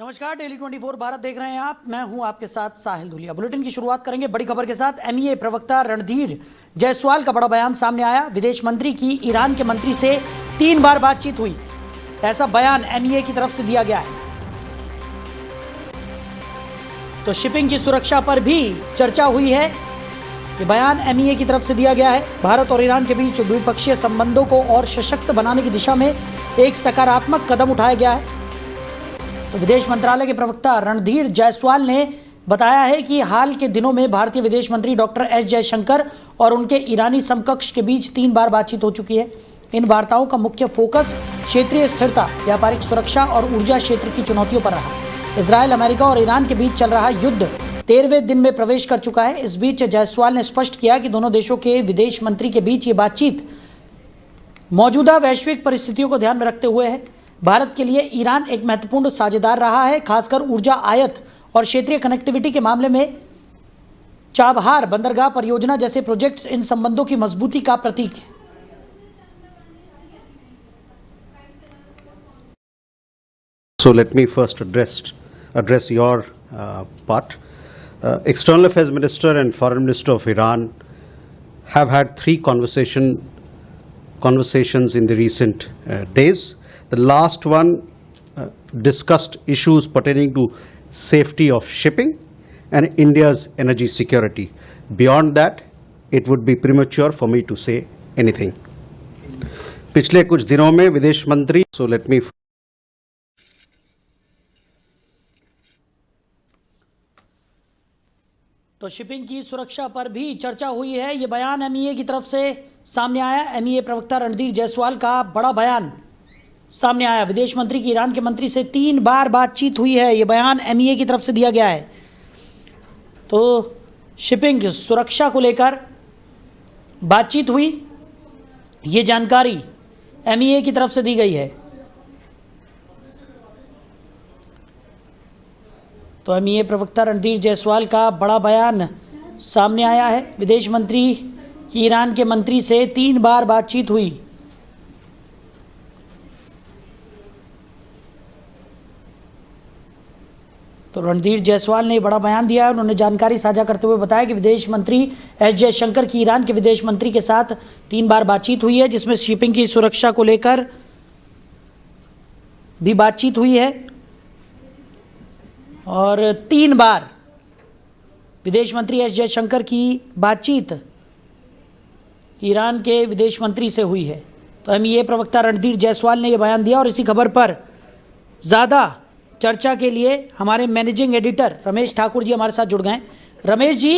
नमस्कार, डेली 24 भारत देख रहे हैं आप। मैं हूं आपके साथ साहिल धुलिया। बुलेटिन की शुरुआत करेंगे बड़ी खबर के साथ। एमईए प्रवक्ता रणधीर जायसवाल का बड़ा बयान सामने आया। विदेश मंत्री की ईरान के मंत्री से 3 बार बातचीत हुई, ऐसा बयान एमईए की तरफ से दिया गया है। तो शिपिंग की सुरक्षा पर भी चर्चा हुई है, ये बयान एमईए की तरफ से दिया गया है। भारत और ईरान के बीच द्विपक्षीय संबंधों को और सशक्त बनाने की दिशा में एक सकारात्मक कदम उठाया गया है। तो विदेश मंत्रालय के प्रवक्ता रणधीर जायसवाल ने बताया है कि हाल के दिनों में भारतीय विदेश मंत्री डॉक्टर एस जयशंकर और उनके ईरानी समकक्ष के बीच 3 बार बातचीत हो चुकी है। इन वार्ताओं का मुख्य फोकस क्षेत्रीय स्थिरता, व्यापारिक सुरक्षा और ऊर्जा क्षेत्र की चुनौतियों पर रहा। इजरायल, अमेरिका और ईरान के बीच चल रहा युद्ध 13वें दिन में प्रवेश कर चुका है। इस बीच जायसवाल ने स्पष्ट किया कि दोनों देशों के विदेश मंत्री के बीच ये बातचीत मौजूदा वैश्विक परिस्थितियों को ध्यान में रखते हुए है। भारत के लिए ईरान एक महत्वपूर्ण साझेदार रहा है, खासकर ऊर्जा आयात और क्षेत्रीय कनेक्टिविटी के मामले में। चाबहार बंदरगाह परियोजना जैसे प्रोजेक्ट्स इन संबंधों की मजबूती का प्रतीक है। So let me first address your part. External Affairs Minister and Foreign Minister of Iran have had 3 conversations in the recent days. The last one discussed issues pertaining to safety of shipping and India's energy security. Beyond that, it would be premature for me to say anything. पिछले कुछ दिनों में विदेश मंत्री, so let me तो shipping की सुरक्षा पर भी चर्चा हुई है। ये बयान एमईए की तरफ से सामने आया। एमईए प्रवक्ता रणधीर जायसवाल का बड़ा बयान सामने आया। विदेश मंत्री की ईरान के मंत्री से 3 बार बातचीत हुई है, ये बयान एमईए की तरफ से दिया गया है। तो शिपिंग सुरक्षा को लेकर बातचीत हुई, ये जानकारी एमईए की तरफ से दी गई है। तो एमईए प्रवक्ता रणधीर जायसवाल का बड़ा बयान सामने आया है। विदेश मंत्री की ईरान के मंत्री से 3 बार बातचीत हुई। तो रणधीर जायसवाल ने बड़ा बयान दिया है। उन्होंने जानकारी साझा करते हुए बताया कि विदेश मंत्री एस जयशंकर की ईरान के विदेश मंत्री के साथ 3 बार बातचीत हुई है, जिसमें शिपिंग की सुरक्षा को लेकर भी बातचीत हुई है। और 3 बार विदेश मंत्री एस जयशंकर की बातचीत ईरान के विदेश मंत्री से हुई है। तो एमईए प्रवक्ता रणधीर जायसवाल ने यह बयान दिया। और इसी खबर पर ज़्यादा चर्चा के लिए हमारे मैनेजिंग एडिटर रमेश ठाकुर जी हमारे साथ जुड़ गए। रमेश जी,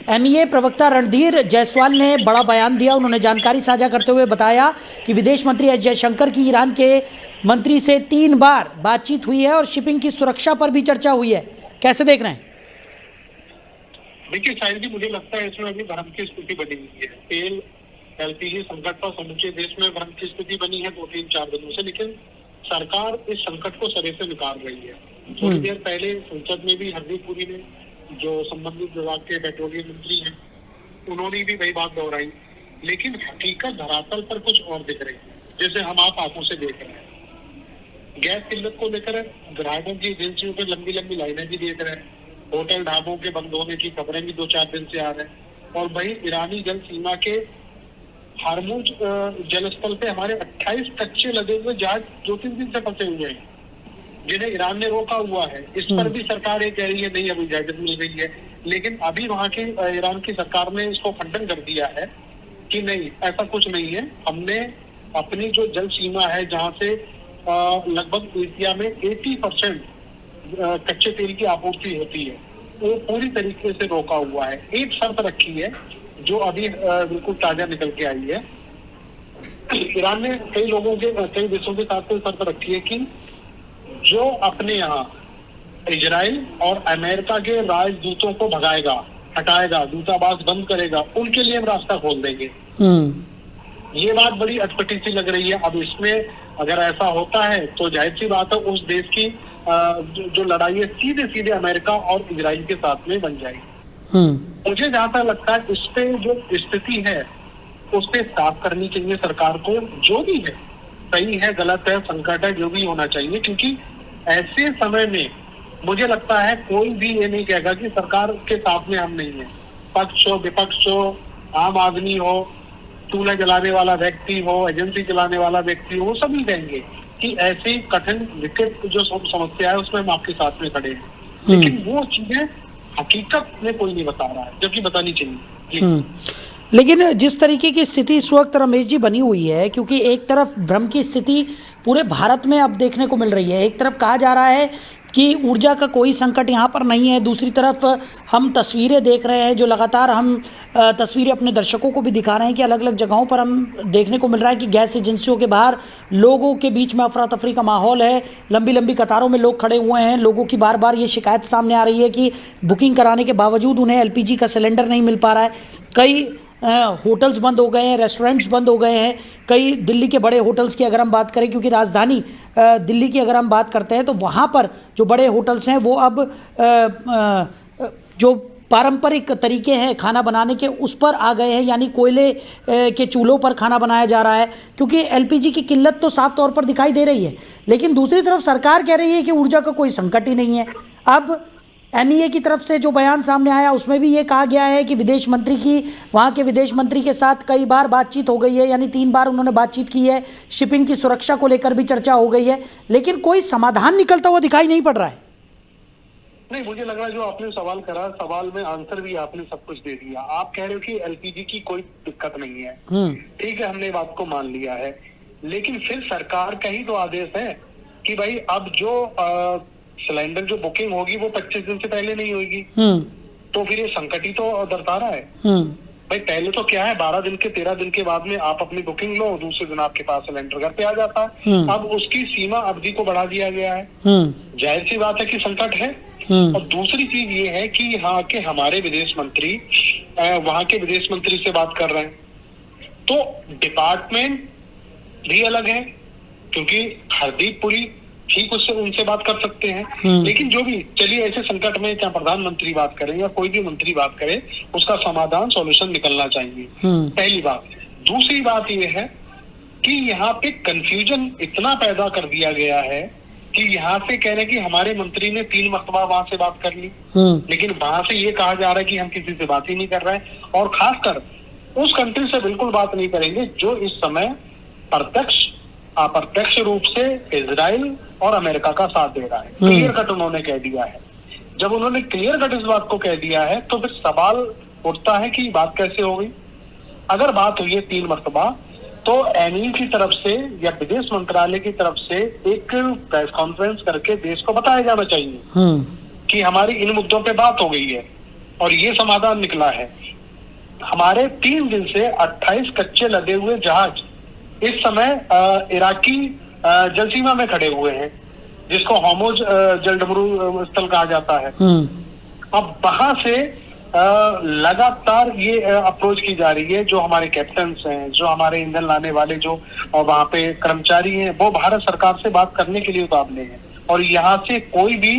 एमईए प्रवक्ता रणधीर जायसवाल ने बड़ा बयान दिया। उन्होंने जानकारी साझा करते हुए बताया कि विदेश मंत्री एस जयशंकर की ईरान के मंत्री से 3 बार बातचीत हुई है और शिपिंग की सुरक्षा पर भी चर्चा हुई है। कैसे देख रहे हैं? देखिए साहिल जी, मुझे लगता है इसमें अभी भ्रम की स्थिति बनी हुई है। तेल एलपीजी संकट पर समूचे देश में भ्रम की स्थिति बनी है 2-3-4 दिनों से, लेकिन सरकार इस संकट को सिरे से निकाल रही है। थोड़ी देर पहले संसद में भी हरदीप पुरी ने, जो संबंधित विभाग के पेट्रोलियम मंत्री हैं, उन्होंने भी वही बात दोहराई। लेकिन हकीकत धरातल पर कुछ और दिख रही है, जैसे हम आप आंखों से देख रहे हैं। गैस किल्लत को लेकर ग्राहकों की एजेंसियों पर लंबी लंबी लाइनें भी देख रहे हैं। होटल ढाबों के बंद होने की खबरें भी 2-4 दिन से आ रहे हैं। और वही ईरानी जल सीमा के हार्मुज जलस्थल पे हमारे 28 कच्चे लगे हुए जहाज 2-3 दिन से फंसे हुए हैं, जिन्हें ईरान ने रोका हुआ है। इस पर भी सरकार ये कह रही है नहीं, अभी इजाजत मिल गई है। लेकिन अभी वहां की ईरान की सरकार ने इसको खंडन कर दिया है कि नहीं, ऐसा कुछ नहीं है। हमने अपनी जो जल सीमा है, जहां से लगभग एशिया में 80% कच्चे तेल की आपूर्ति होती है, वो पूरी तरीके से रोका हुआ है। एक शर्त रखी है जो अभी बिल्कुल ताजा निकल के आई है। ईरान ने कई देशों के साथ शर्त रखी है कि जो अपने यहाँ इजराइल और अमेरिका के राजदूतों को भगाएगा, हटाएगा, दूतावास बंद करेगा, उनके लिए हम रास्ता खोल देंगे। ये बात बड़ी अटपटी सी लग रही है। अब इसमें अगर ऐसा होता है तो जाहिर सी बात है उस देश की जो लड़ाई है सीधे सीधे अमेरिका और इजराइल के साथ में बन जाएगी। मुझे जहां तक लगता है इस पे जो स्थिति है उस पे साफ करनी चाहिए सरकार को। जो भी है, सही है, गलत है, संकट है, जो भी होना चाहिए, क्योंकि ऐसे समय में मुझे लगता है कोई भी ये नहीं कहेगा कि सरकार के साथ में हम नहीं है। पक्ष हो, विपक्ष हो, आम आदमी हो, चूल्हा जलाने वाला व्यक्ति हो, एजेंसी चलाने वाला व्यक्ति हो, वो सभी कहेंगे कि ऐसी कठिन विकट जो समस्या है उसमें हम आपके साथ में खड़े हैं। लेकिन वो चीजें हकीकत में कोई नहीं बता रहा है, जो कि बतानी चाहिए। लेकिन जिस तरीके की स्थिति इस वक्त रमेश जी बनी हुई है, क्योंकि एक तरफ भ्रम की स्थिति पूरे भारत में अब देखने को मिल रही है। एक तरफ कहा जा रहा है कि ऊर्जा का कोई संकट यहाँ पर नहीं है, दूसरी तरफ हम तस्वीरें देख रहे हैं, जो लगातार हम तस्वीरें अपने दर्शकों को भी दिखा रहे हैं कि अलग अलग जगहों पर हम देखने को मिल रहा है कि गैस एजेंसियों के बाहर लोगों के बीच में अफरा तफरी का माहौल है, लंबी लंबी कतारों में लोग खड़े हुए हैं। लोगों की बार बार ये शिकायत सामने आ रही है कि बुकिंग कराने के बावजूद उन्हें एलपीजी का सिलेंडर नहीं मिल पा रहा है। कई होटल्स बंद हो गए हैं, रेस्टोरेंट्स बंद हो गए हैं। कई दिल्ली के बड़े होटल्स की अगर हम बात करें, क्योंकि राजधानी दिल्ली की अगर हम बात करते हैं तो वहाँ पर जो बड़े होटल्स हैं वो अब जो पारंपरिक तरीके हैं खाना बनाने के उस पर आ गए हैं, यानी कोयले के चूल्हों पर खाना बनाया जा रहा है, क्योंकि एलपीजी की किल्लत तो साफ तौर पर दिखाई दे रही है। लेकिन दूसरी तरफ सरकार कह रही है कि ऊर्जा का कोई संकट ही नहीं है। अब एमईए की तरफ से जो बयान सामने आया उसमें भी ये कहा गया है कि विदेश मंत्री की वहाँ के विदेश मंत्री के साथ कई बार बातचीत हो गई है, यानी 3 बार उन्होंने बातचीत की है। शिपिंग की सुरक्षा को लेकर भी चर्चा हो गई है, लेकिन कोई समाधान निकलता हुआ दिखाई नहीं पड़ रहा है। नहीं, मुझे लग रहा है जो आपने सवाल करा, सवाल में आंसर भी आपने सब कुछ दे दिया। आप कह रहे हो कि एलपीजी की कोई दिक्कत नहीं है, ठीक है, हमने बात को मान लिया है, लेकिन फिर सरकार का ही तो आदेश है कि भाई अब जो सिलेंडर जो बुकिंग होगी वो 25 दिन से पहले नहीं होगी। तो फिर ये संकट ही तो दर्शा रहा है। भाई पहले तो क्या है, 12 दिन के 13 दिन के बाद में आप अपनी बुकिंग लो, दूसरे दिन आपके पास सिलेंडर घर पे आ जाता है। अब उसकी सीमा अवधि को बढ़ा दिया गया है। जाहिर सी बात है कि संकट है। और दूसरी चीज ये है कि यहाँ के हमारे विदेश मंत्री वहां के विदेश मंत्री से बात कर रहे हैं, तो डिपार्टमेंट भी अलग है, क्योंकि हरदीप पुरी ठीक उससे उनसे बात कर सकते हैं। लेकिन जो भी चलिए, ऐसे संकट में चाहे प्रधानमंत्री बात करें या कोई भी मंत्री बात करे, उसका समाधान सॉल्यूशन निकलना चाहिए, पहली बात। दूसरी बात यह है कि यहाँ पे कंफ्यूजन इतना पैदा कर दिया गया है कि यहाँ से कह रहे हैं कि हमारे मंत्री ने 3 मरतबा वहां से बात कर ली, लेकिन वहां से ये कहा जा रहा है कि हम किसी से बात ही नहीं कर रहे हैं, और खासकर उस कंट्री से बिल्कुल बात नहीं करेंगे जो इस समय प्रत्यक्ष अप्रत्यक्ष रूप से इजराइल और अमेरिका का साथ दे रहा है। क्लियर कट उन्होंने कह दिया है। जब उन्होंने क्लियर कट इस बात को कह दिया है तो फिर सवाल उठता है कि बात कैसे हो गई। अगर बात हुई है 3 मरतबा, तो एमई की तरफ से या विदेश मंत्रालय की तरफ से एक प्रेस कॉन्फ्रेंस करके देश को बताया जाना चाहिए कि हमारी इन मुद्दों पे बात हो गई है और ये समाधान निकला है। हमारे 3 दिन से 28 कच्चे लदे हुए जहाज इस समय इराकी जलसीमा में खड़े हुए हैं, जिसको होमोज जलडमरू स्थल कहा जाता है। अब वहां से लगातार ये अप्रोच की जा रही है, जो हमारे कैप्टन्स हैं, जो हमारे ईंधन लाने वाले जो वहां पे कर्मचारी हैं, वो भारत सरकार से बात करने के लिए उतावले हैं, और यहाँ से कोई भी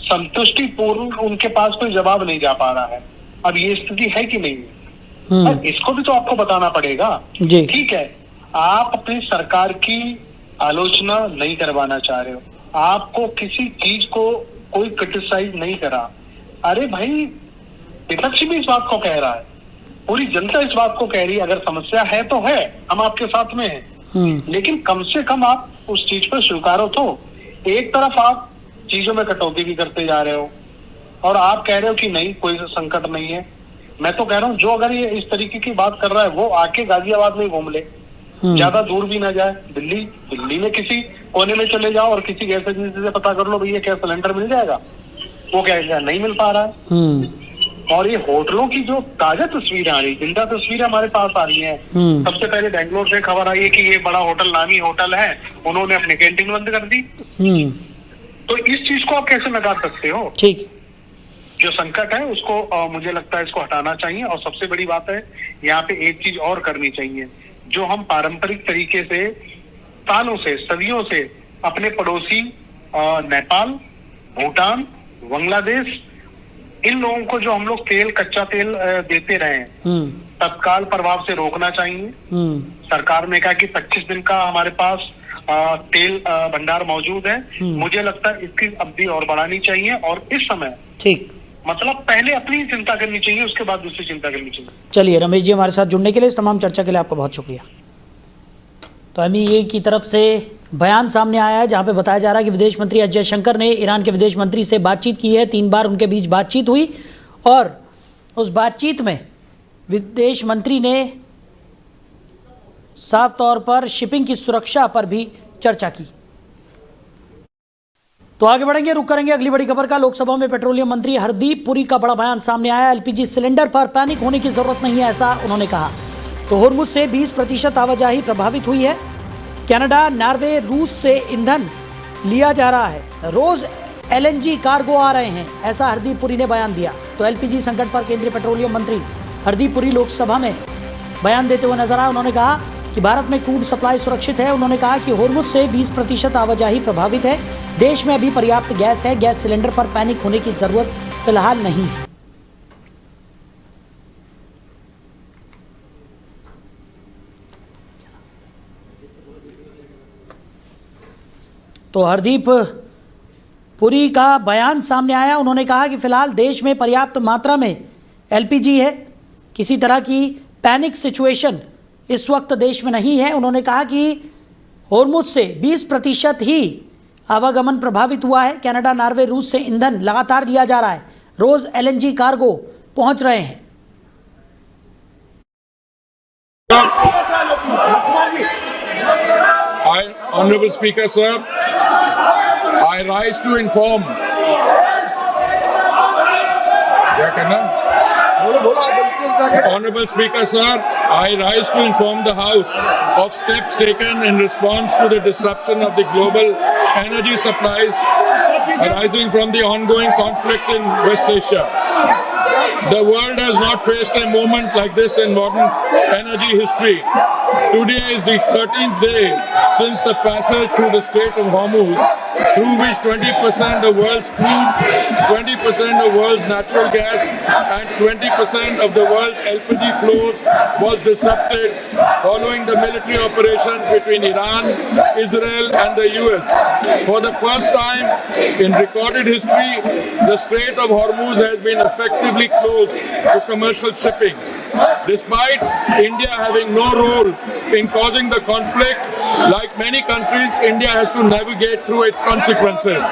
संतुष्टिपूर्ण उनके पास कोई जवाब नहीं जा पा रहा है। अब ये स्थिति है कि नहीं, इसको भी तो आपको बताना पड़ेगा। ठीक है, आप अपनी सरकार की आलोचना नहीं करवाना चाह रहे हो, आपको किसी चीज को कोई क्रिटिसाइज नहीं करा। अरे भाई, विपक्ष भी इस बात को कह रहा है, पूरी जनता इस बात को कह रही है, अगर समस्या है तो है, हम आपके साथ में हैं, लेकिन कम से कम आप उस चीज पर स्वीकारो। तो एक तरफ आप चीजों में कटौती भी करते जा रहे हो और आप कह रहे हो कि नहीं, कोई संकट नहीं है। मैं तो कह रहा हूँ, जो अगर ये इस तरीके की बात कर रहा है वो आके गाजियाबाद में घूम ले, ज्यादा दूर भी ना जाए, दिल्ली में किसी कोने में चले जाओ और किसी गैस एजेंसी से पता कर लो भैया क्या सिलेंडर मिल जाएगा, वो कहेगा नहीं मिल पा रहा है। और ये होटलों की जो ताजा तस्वीरें आ रही, जिंदा तस्वीरें हमारे पास आ रही हैं। सबसे पहले बेंगलोर से खबर आई है कि ये बड़ा होटल, नामी होटल है, उन्होंने अपनी कैंटीन बंद कर दी। तो इस चीज को आप कैसे नकार सकते हो? ठीक, जो संकट है उसको मुझे लगता है इसको हटाना चाहिए। और सबसे बड़ी बात है, यहाँ पे एक चीज और करनी चाहिए, जो हम पारंपरिक तरीके से सालों से, सदियों से अपने पड़ोसी नेपाल, भूटान, बांग्लादेश, इन लोगों को जो हम लोग तेल, कच्चा तेल देते रहे हैं, तत्काल प्रभाव से रोकना चाहिए। सरकार ने कहा कि 25 दिन का हमारे पास तेल भंडार मौजूद है। मुझे लगता है इसकी अवधि और बढ़ानी चाहिए और इस समय ठीक, मतलब पहले अपनी चिंता करनी चाहिए, उसके बाद दूसरी चिंता करनी चाहिए। चलिए रमेश जी, हमारे साथ जुड़ने के लिए, इस तमाम चर्चा के लिए आपका बहुत शुक्रिया। तो MEA की तरफ से बयान सामने आया है जहां पे बताया जा रहा है कि विदेश मंत्री एस जयशंकर ने ईरान के विदेश मंत्री से बातचीत की है। 3 बार उनके बीच बातचीत हुई और उस बातचीत में विदेश मंत्री ने साफ तौर पर शिपिंग की सुरक्षा पर भी चर्चा की। तो आगे बढ़ेंगे, रुक करेंगे अगली बड़ी खबर का। लोकसभा में पेट्रोलियम मंत्री हरदीप पुरी का बड़ा बयान सामने आया। LPG सिलेंडर पर पैनिक होने की जरूरत नहीं है, ऐसा उन्होंने कहा। तो होर्मुज से 20% आवाजाही प्रभावित हुई है। कनाडा, नॉर्वे, रूस से ईंधन लिया जा रहा है। रोज LNG कार्गो आ रहे हैं, ऐसा हरदीप पुरी ने बयान दिया। तो LPG संकट पर केंद्रीय पेट्रोलियम मंत्री हरदीप पुरी लोकसभा में बयान देते हुए नजर आए। उन्होंने कहा कि भारत में क्रूड सप्लाई सुरक्षित है। उन्होंने कहा कि होर्मुज से 20% आवाजाही प्रभावित है। देश में अभी पर्याप्त गैस है। गैस सिलेंडर पर पैनिक होने की जरूरत फिलहाल नहीं है। तो हरदीप पुरी का बयान सामने आया। उन्होंने कहा कि फिलहाल देश में पर्याप्त मात्रा में LPG है। किसी तरह की पैनिक सिचुएशन इस वक्त देश में नहीं है। उन्होंने कहा कि होर्मुज से 20% ही आवागमन प्रभावित हुआ है। कनाडा, नॉर्वे, रूस से ईंधन लगातार लिया जा रहा है। रोज LNG कार्गो पहुंच रहे हैं। Honorable Speaker, sir, I rise to inform. Honorable Speaker, sir, I rise to inform the House of steps taken in response to the disruption of the global energy supplies arising from the ongoing conflict in West Asia. The world has not faced a moment like this in modern energy history. Today is the 13th day since the passage through the Strait of Hormuz, through which 20% of the world's crude, 20% of the world's natural gas, and 20% of the world's LPG flows was disrupted following the military operation between Iran, Israel, and the US. For the first time in recorded history, the Strait of Hormuz has been effectively closed to commercial shipping. Despite India having no role in causing the conflict, like many countries, India has to navigate through its consequences.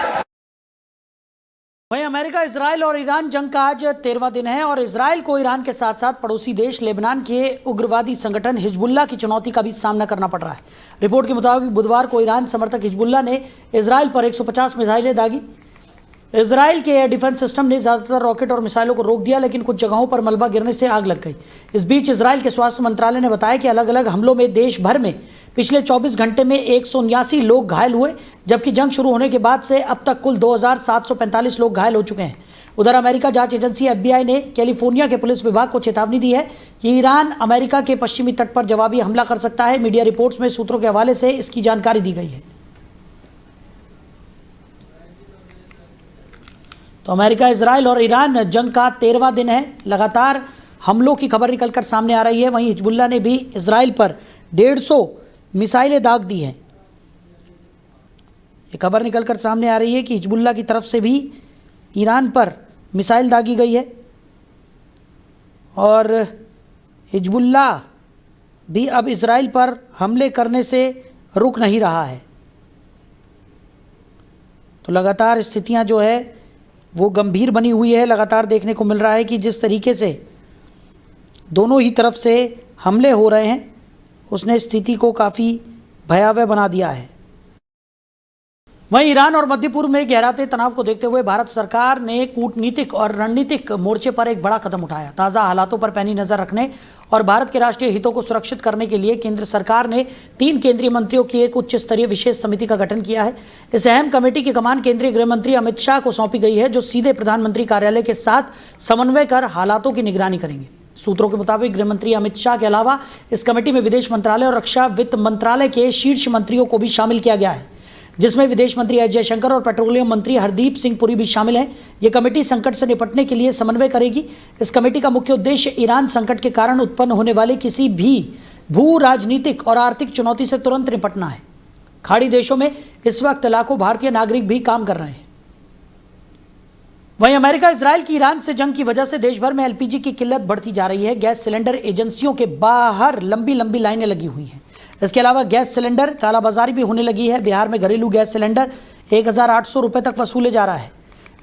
वहीं America, Israel और Iran जंग का आज 13वां दिन है और Israel को Iran के साथ साथ पड़ोसी देश लेबनान के उग्रवादी संगठन हिजबुल्लाह की चुनौती का भी सामना करना पड़ रहा है। रिपोर्ट के मुताबिक बुधवार को ईरान समर्थक हिजबुल्लाह ने इजराइल पर 150 मिसाइलें दागी। इजराइल के एयर डिफेंस सिस्टम ने ज़्यादातर रॉकेट और मिसाइलों को रोक दिया, लेकिन कुछ जगहों पर मलबा गिरने से आग लग गई। इस बीच इजराइल के स्वास्थ्य मंत्रालय ने बताया कि अलग अलग हमलों में देश भर में पिछले 24 घंटे में 179 लोग घायल हुए, जबकि जंग शुरू होने के बाद से अब तक कुल 2745 लोग घायल हो चुके हैं। उधर अमेरिका जांच एजेंसी FBI ने कैलिफोर्निया के पुलिस विभाग को चेतावनी दी है कि ईरान अमेरिका के पश्चिमी तट पर जवाबी हमला कर सकता है। मीडिया रिपोर्ट्स में सूत्रों के हवाले से इसकी जानकारी दी गई है। तो अमेरिका, इजराइल और ईरान जंग का 13वां दिन है। लगातार हमलों की खबर निकलकर सामने आ रही है। वहीं हिजबुल्लाह ने भी इजराइल पर 150 मिसाइलें दाग दी हैं। ये खबर निकलकर सामने आ रही है कि हिजबुल्लाह की तरफ से भी ईरान पर मिसाइल दागी गई है और हिजबुल्लाह भी अब इजराइल पर हमले करने से रुक नहीं रहा है। तो लगातार स्थितियां जो है वो गंभीर बनी हुई है। लगातार देखने को मिल रहा है कि जिस तरीके से दोनों ही तरफ से हमले हो रहे हैं उसने स्थिति को काफ़ी भयावह बना दिया है। वहीं ईरान और मध्य पूर्व में गहराते तनाव को देखते हुए भारत सरकार ने कूटनीतिक और रणनीतिक मोर्चे पर एक बड़ा कदम उठाया। ताज़ा हालातों पर पैनी नज़र रखने और भारत के राष्ट्रीय हितों को सुरक्षित करने के लिए केंद्र सरकार ने 3 केंद्रीय मंत्रियों की एक उच्च स्तरीय विशेष समिति का गठन किया है। इस अहम कमेटी की कमान केंद्रीय गृह मंत्री अमित शाह को सौंपी गई है, जो सीधे प्रधानमंत्री कार्यालय के साथ समन्वय कर हालातों की निगरानी करेंगे। सूत्रों के मुताबिक गृह मंत्री अमित शाह के अलावा इस कमेटी में विदेश मंत्रालय और रक्षा वित्त मंत्रालय के शीर्ष मंत्रियों को भी शामिल किया गया है, जिसमें विदेश मंत्री एस जयशंकर और पेट्रोलियम मंत्री हरदीप सिंह पुरी भी शामिल हैं। ये कमेटी संकट से निपटने के लिए समन्वय करेगी। इस कमेटी का मुख्य उद्देश्य ईरान संकट के कारण उत्पन्न होने वाले किसी भी भू राजनीतिक और आर्थिक चुनौती से तुरंत निपटना है। खाड़ी देशों में इस वक्त लाखों भारतीय नागरिक भी काम कर रहे हैं। वहीं अमेरिका इजराइल की ईरान से जंग की वजह से देश भर में एलपीजी की किल्लत बढ़ती जा रही है। गैस सिलेंडर एजेंसियों के बाहर लंबी लंबी लाइनें लगी हुई हैं। इसके अलावा गैस सिलेंडर कालाबाजारी भी होने लगी है। बिहार में घरेलू गैस सिलेंडर 1,800 रुपये तक वसूले जा रहा है।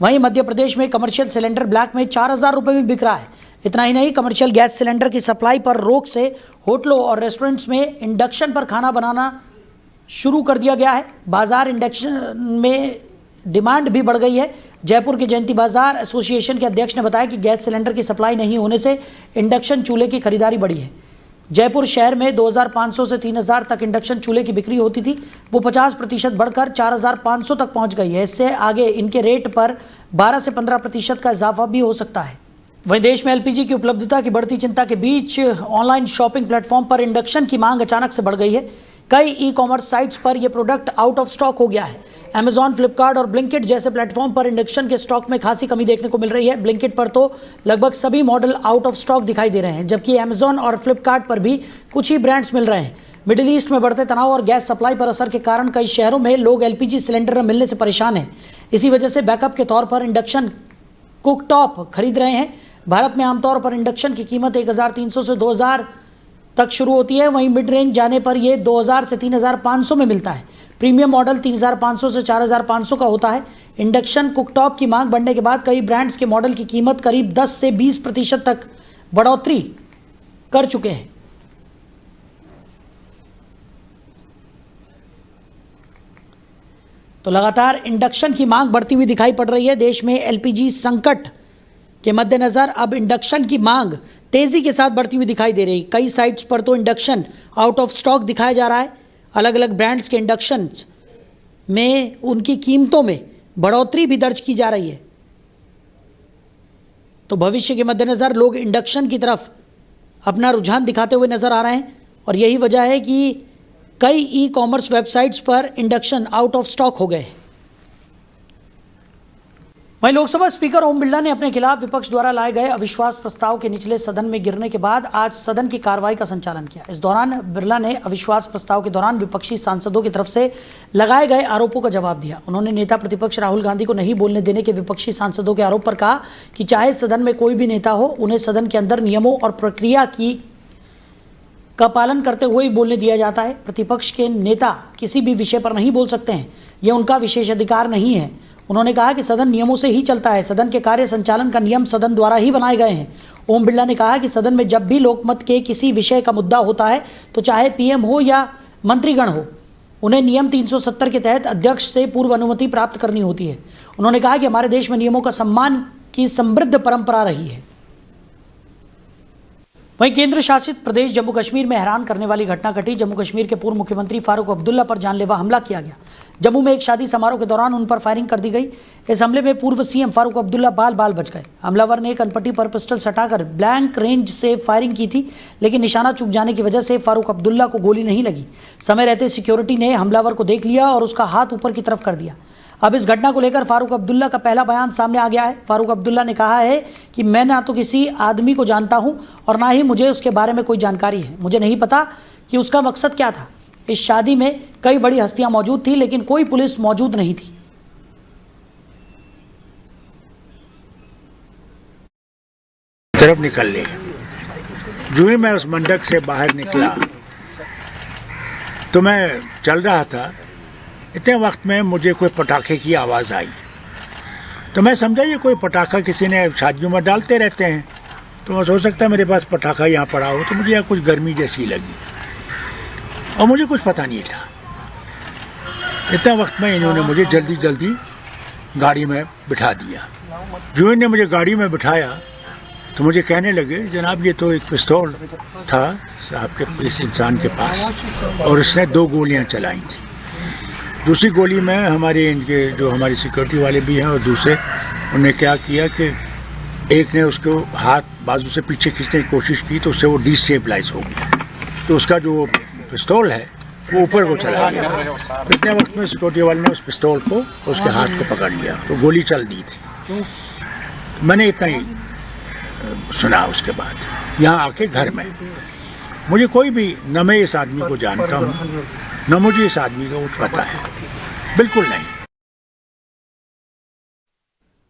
वहीं मध्य प्रदेश में कमर्शियल सिलेंडर ब्लैक में 4,000 रुपये में बिक रहा है। इतना ही नहीं, कमर्शियल गैस सिलेंडर की सप्लाई पर रोक से होटलों और रेस्टोरेंट्स में इंडक्शन पर खाना बनाना शुरू कर दिया गया है। बाजार इंडक्शन में डिमांड भी बढ़ गई है। जयपुर के जयंती बाजार एसोसिएशन के अध्यक्ष ने बताया कि गैस सिलेंडर की सप्लाई नहीं होने से इंडक्शन चूल्हे की खरीदारी बढ़ी है। जयपुर शहर में 2,500 से 3,000 तक इंडक्शन चूल्हे की बिक्री होती थी, वो 50% बढ़कर 4,500 तक पहुंच गई है। इससे आगे इनके रेट पर 12 से 15% का इजाफा भी हो सकता है। वहीं देश में एलपीजी की उपलब्धता की बढ़ती चिंता के बीच ऑनलाइन शॉपिंग प्लेटफॉर्म पर इंडक्शन की मांग अचानक से बढ़ गई है। कई ई कॉमर्स साइट्स पर यह प्रोडक्ट आउट ऑफ स्टॉक हो गया है। अमेजॉन, फ्लिपकार्ट और ब्लिंकिट जैसे प्लेटफॉर्म पर इंडक्शन के स्टॉक में खासी कमी देखने को मिल रही है। ब्लिंकिट पर तो लगभग सभी मॉडल आउट ऑफ स्टॉक दिखाई दे रहे हैं, जबकि अमेजॉन और फ्लिपकार्ट पर भी कुछ ही ब्रांड्स मिल रहे हैं। मिडिल ईस्ट में बढ़ते तनाव और गैस सप्लाई पर असर के कारण कई शहरों में लोग एलपीजी सिलेंडर न मिलने से परेशान हैं। इसी वजह से बैकअप के तौर पर इंडक्शन कुकटॉप खरीद रहे हैं। भारत में आमतौर पर इंडक्शन की कीमत 1,300 से 2,000 तक शुरू होती है। वहीं मिड रेंज जाने पर यह 2,000 से 3,500 में मिलता है। प्रीमियम मॉडल 3,500 से 4,500 का होता है। इंडक्शन कुकटॉप की मांग बढ़ने के बाद कई ब्रांड्स के मॉडल की कीमत करीब 10 से 20% तक बढ़ोतरी कर चुके हैं। तो लगातार इंडक्शन की मांग बढ़ती हुई दिखाई पड़ रही है। देश में एलपीजी संकट के मद्देनजर अब इंडक्शन की मांग तेजी के साथ बढ़ती हुई दिखाई दे रही है। कई साइट्स पर तो इंडक्शन आउट ऑफ स्टॉक दिखाया जा रहा है। अलग अलग ब्रांड्स के इंडक्शन में उनकी कीमतों में बढ़ोतरी भी दर्ज की जा रही है। तो भविष्य के मद्देनजर लोग इंडक्शन की तरफ अपना रुझान दिखाते हुए नजर आ रहे हैं और यही वजह है कि कई ई कॉमर्स वेबसाइट्स पर इंडक्शन आउट ऑफ स्टॉक हो गए हैं। वहीं लोकसभा स्पीकर ओम बिरला ने अपने खिलाफ विपक्ष द्वारा लाए गए अविश्वास प्रस्ताव के निचले सदन में गिरने के बाद आज सदन की कार्रवाई का संचालन किया। इस दौरान बिरला ने अविश्वास प्रस्ताव के दौरान विपक्षी सांसदों की तरफ से लगाए गए आरोपों का जवाब दिया। उन्होंने नेता प्रतिपक्ष राहुल गांधी को नहीं बोलने देने के विपक्षी सांसदों के आरोप पर कहा कि चाहे सदन में कोई भी नेता हो, उन्हें सदन के अंदर नियमों और प्रक्रिया का पालन करते हुए ही बोलने दिया जाता है। प्रतिपक्ष के नेता किसी भी विषय पर नहीं बोल सकते हैं, यह उनका विशेषाधिकार नहीं है। उन्होंने कहा कि सदन नियमों से ही चलता है। सदन के कार्य संचालन का नियम सदन द्वारा ही बनाए गए हैं। ओम बिरला ने कहा कि सदन में जब भी लोकमत के किसी विषय का मुद्दा होता है, तो चाहे पीएम हो या मंत्रीगण हो, उन्हें नियम 370 के तहत अध्यक्ष से पूर्व अनुमति प्राप्त करनी होती है। उन्होंने कहा कि हमारे देश में नियमों का सम्मान की समृद्ध परंपरा रही है। वहीं केंद्र शासित प्रदेश जम्मू कश्मीर में हैरान करने वाली घटना घटी। जम्मू कश्मीर के पूर्व मुख्यमंत्री फारूक अब्दुल्ला पर जानलेवा हमला किया गया। जम्मू में एक शादी समारोह के दौरान उन पर फायरिंग कर दी गई। इस हमले में पूर्व सीएम फारूक अब्दुल्ला बाल बाल बच गए। हमलावर ने कनपट्टी पर पिस्टल सटाकर ब्लैंक रेंज से फायरिंग की थी, लेकिन निशाना चूक जाने की वजह से फारूक अब्दुल्ला को गोली नहीं लगी। समय रहते सिक्योरिटी ने हमलावर को देख लिया और उसका हाथ ऊपर की तरफ कर दिया। अब इस घटना को लेकर फारूक अब्दुल्ला का पहला बयान सामने आ गया है। फारूक अब्दुल्ला ने कहा है कि मैं ना तो किसी आदमी को जानता हूं और ना ही मुझे उसके बारे में कोई जानकारी है। मुझे नहीं पता कि उसका मकसद क्या था। इस शादी में कई बड़ी हस्तियां मौजूद थी, लेकिन कोई पुलिस मौजूद नहीं थी। तरफ निकल ले। जो ही मैं उस मंडप से बाहर निकला तो मैं चल रहा था, इतने वक्त में मुझे कोई पटाखे की आवाज़ आई। तो मैं समझा ये कोई पटाखा किसी ने शादियों में डालते रहते हैं, तो मैं सोच सकता मेरे पास पटाखा यहाँ पड़ा हो। तो मुझे यहाँ कुछ गर्मी जैसी लगी और मुझे कुछ पता नहीं था। इतने वक्त में इन्होंने मुझे जल्दी जल्दी गाड़ी में बिठा दिया। जो इन्होंने मुझे गाड़ी में बिठाया तो मुझे कहने लगे, जनाब ये तो एक पिस्तौल था आपके इस इंसान के पास और इसने 2 गोलियां चलाई थी। दूसरी गोली में हमारे इनके जो हमारी सिक्योरिटी वाले भी हैं और दूसरे, उन्होंने क्या किया कि एक ने उसको हाथ बाजू से पीछे खींचने की कोशिश की तो उससे वो डिस्टेबलाइज हो गया। तो उसका जो पिस्तौल है वो ऊपर को चला गया। तो इतने वक्त में सिक्योरिटी वाले ने उस पिस्तौल को उसके हाथ को पकड़ लिया तो गोली चल दी थी। मैंने इतना ही सुना। उसके बाद यहाँ आके घर में मुझे कोई भी, न मैं इस आदमी को जानता हूँ न मुझे इस आदमी का कुछ पता है, बिल्कुल नहीं।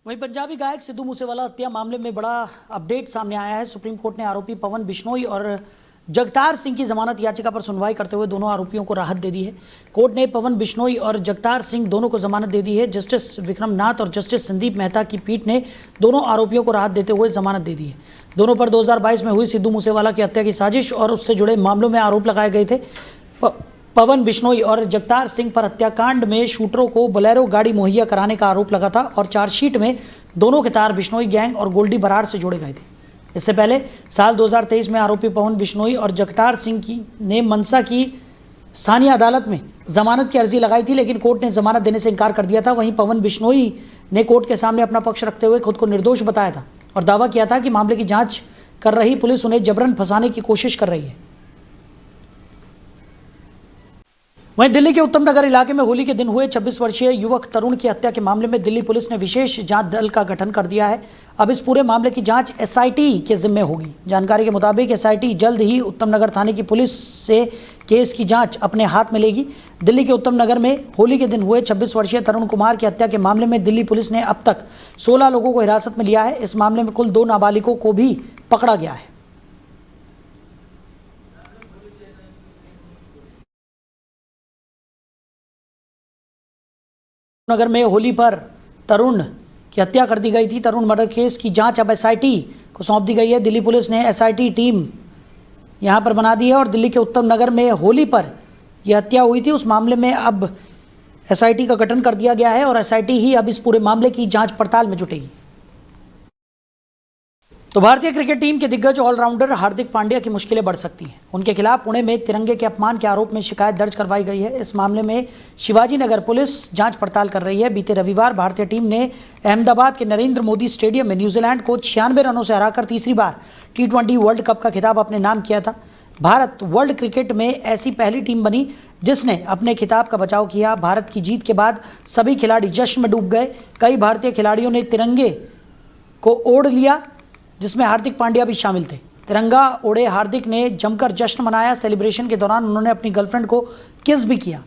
वहीं पंजाबी गायक सिद्धू मूसेवाला हत्या मामले में बड़ा अपडेट सामने आया है। सुप्रीम कोर्ट ने आरोपी पवन बिश्नोई और जगतार सिंह की जमानत याचिका पर सुनवाई करते हुए दोनों आरोपियों को राहत दे दी है। कोर्ट ने पवन बिश्नोई और जगतार सिंह दोनों को जमानत दे दी है। जस्टिस विक्रम नाथ और जस्टिस संदीप मेहता की पीठ ने दोनों आरोपियों को राहत देते हुए जमानत दे दी है। दोनों पर 2022 में हुई सिद्धू मूसेवाला की हत्या की साजिश और उससे जुड़े मामलों में आरोप लगाए गए थे। पवन बिश्नोई और जगतार सिंह पर हत्याकांड में शूटरों को बोलेरो गाड़ी मुहैया कराने का आरोप लगा था और चार्जशीट में दोनों के तार बिश्नोई गैंग और गोल्डी बराड़ से जोड़े गए थे। इससे पहले साल 2023 में आरोपी पवन बिश्नोई और जगतार सिंह ने मनसा की स्थानीय अदालत में जमानत की अर्जी लगाई थी, लेकिन कोर्ट ने जमानत देने से इनकार कर दिया था। वहीं पवन बिश्नोई ने कोर्ट के सामने अपना पक्ष रखते हुए खुद को निर्दोष बताया था और दावा किया था कि मामले की जांच कर रही पुलिस उन्हें जबरन फंसाने की कोशिश कर रही है। वहीं दिल्ली के उत्तम नगर इलाके में होली के दिन हुए 26 वर्षीय युवक तरुण की हत्या के मामले में दिल्ली पुलिस ने विशेष जांच दल का गठन कर दिया है। अब इस पूरे मामले की जांच एसआईटी के जिम्मे होगी। जानकारी के मुताबिक एसआईटी जल्द ही उत्तम नगर थाने की पुलिस से केस की जांच अपने हाथ में लेगी। दिल्ली के उत्तम नगर में होली के दिन हुए 26 वर्षीय तरुण कुमार की हत्या के मामले में दिल्ली पुलिस ने अब तक 16 लोगों को हिरासत में लिया है। इस मामले में कुल 2 नाबालिगों को भी पकड़ा गया है। नगर में होली पर तरुण की हत्या कर दी गई थी। तरुण मर्डर केस की जांच अब एसआईटी को सौंप दी गई है। दिल्ली पुलिस ने एसआईटी टीम यहां पर बना दी है और दिल्ली के उत्तम नगर में होली पर यह हत्या हुई थी, उस मामले में अब एसआईटी का गठन कर दिया गया है और एसआईटी ही अब इस पूरे मामले की जांच पड़ताल में जुटेगी। तो भारतीय क्रिकेट टीम के दिग्गज ऑलराउंडर हार्दिक पांड्या की मुश्किलें बढ़ सकती हैं। उनके खिलाफ पुणे में तिरंगे के अपमान के आरोप में शिकायत दर्ज करवाई गई है। इस मामले में शिवाजी नगर पुलिस जांच पड़ताल कर रही है। बीते रविवार भारतीय टीम ने अहमदाबाद के नरेंद्र मोदी स्टेडियम में न्यूजीलैंड को 96 रनों से हराकर तीसरी बार T20 वर्ल्ड कप का खिताब अपने नाम किया था। भारत वर्ल्ड क्रिकेट में ऐसी पहली टीम बनी जिसने अपने खिताब का बचाव किया। भारत की जीत के बाद सभी खिलाड़ी जश्न में डूब गए। कई भारतीय खिलाड़ियों ने तिरंगे को ओढ़ लिया, जिसमें हार्दिक पांड्या भी शामिल थे। तिरंगा ओढ़े हार्दिक ने जमकर जश्न मनाया। सेलिब्रेशन के दौरान उन्होंने अपनी गर्लफ्रेंड को किस भी किया।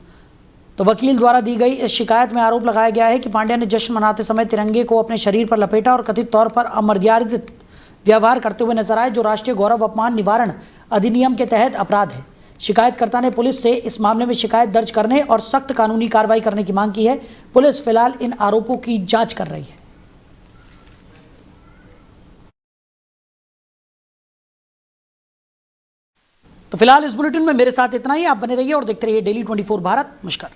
तो वकील द्वारा दी गई इस शिकायत में आरोप लगाया गया है कि पांड्या ने जश्न मनाते समय तिरंगे को अपने शरीर पर लपेटा और कथित तौर पर अमर्यादित व्यवहार करते हुए नजर आए, जो राष्ट्रीय गौरव अपमान निवारण अधिनियम के तहत अपराध है। शिकायतकर्ता ने पुलिस से इस मामले में शिकायत दर्ज करने और सख्त कानूनी कार्रवाई करने की मांग की है। पुलिस फिलहाल इन आरोपों की जांच कर रही है। तो फिलहाल इस बुलेटिन में मेरे साथ इतना ही। आप बने रहिए और देखते रहिए डेली 24 भारत। नमस्कार।